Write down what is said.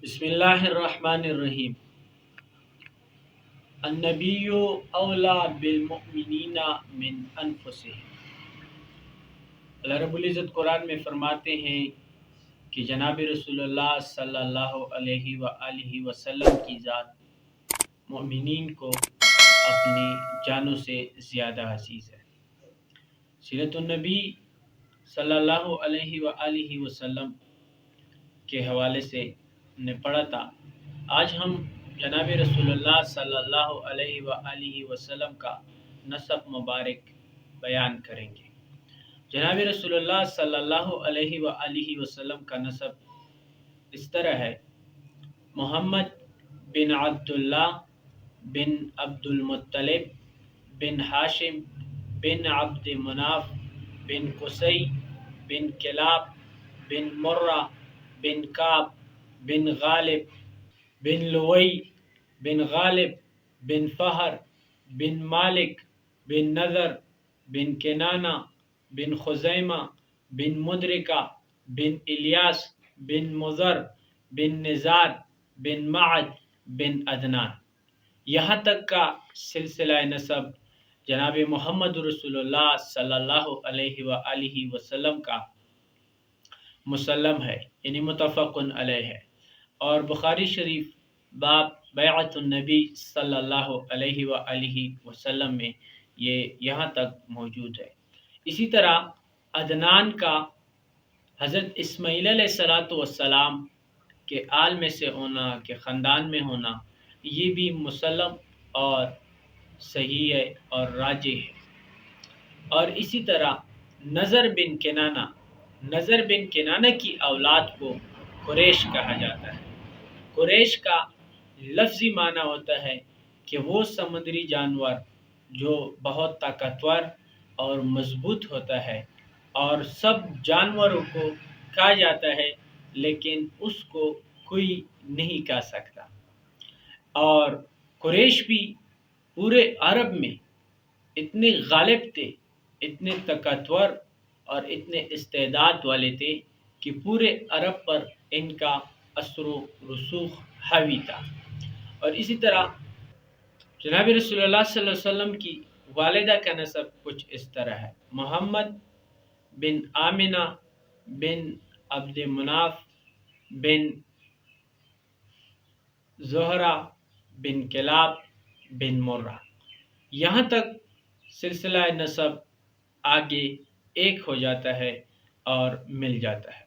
بسم اللہ الرحمن الرحیم۔ النبی اولا بالمؤمنین من انفسهم۔ اللہ رب العزت قرآن میں فرماتے ہیں کہ جناب رسول اللہ صلی اللہ علیہ وآلہ وسلم کی ذات مؤمنین کو اپنی جانوں سے زیادہ عزیز ہے۔ سیرت النبی صلی اللہ علیہ وآلہ وسلم کے حوالے سے نے پڑھا تھا۔ آج ہم جناب رسول اللہ صلی اللہ علیہ وآلہ وسلم کا نسب مبارک بیان کریں گے۔ جناب رسول اللہ صلی اللہ علیہ وآلہ وسلم کا نسب اس طرح ہے: محمد بن عبداللہ بن عبد المطلب بن ہاشم بن عبد مناف بن قصی بن کلاب بن مرہ بن کعب بن غالب بن لوئی بن غالب بن فہر بن مالک بن نضر بن کنانہ بن خزیمہ بن مدرکہ بن الیاس بن مضر بن نزار بن معد بن عدنان۔ یہاں تک کا سلسلہ نسب جناب محمد رسول اللہ صلی اللہ علیہ وآلہ وسلم کا مسلم ہے، یعنی متفق علیہ ہے، اور بخاری شریف باب بیعت النبی صلی اللہ علیہ وآلہ وسلم میں یہ یہاں تک موجود ہے۔ اسی طرح عدنان کا حضرت اسماعیل علیہ السلام کے آل میں سے ہونا، کے خاندان میں ہونا، یہ بھی مسلم اور صحیح ہے اور راجح ہے۔ اور اسی طرح نضر بن کنانہ کی اولاد کو قریش کہا جاتا ہے۔ قریش کا لفظی معنی ہوتا ہے کہ وہ سمندری جانور جو بہت طاقتور اور مضبوط ہوتا ہے اور سب جانوروں کو کھا جاتا ہے، لیکن اس کو کوئی نہیں کھا سکتا۔ اور قریش بھی پورے عرب میں اتنے غالب تھے، اتنے طاقتور اور اتنے استعداد والے تھے کہ پورے عرب پر ان کا اثر و رسوخ حاوی تھا۔ اور اسی طرح جناب رسول اللہ صلی اللہ علیہ وسلم کی والدہ کا نسب کچھ اس طرح ہے: محمد بن آمنہ بن عبد مناف بن زہرہ بن کلاب بن مرہ۔ یہاں تک سلسلہ نسب آگے ایک ہو جاتا ہے اور مل جاتا ہے۔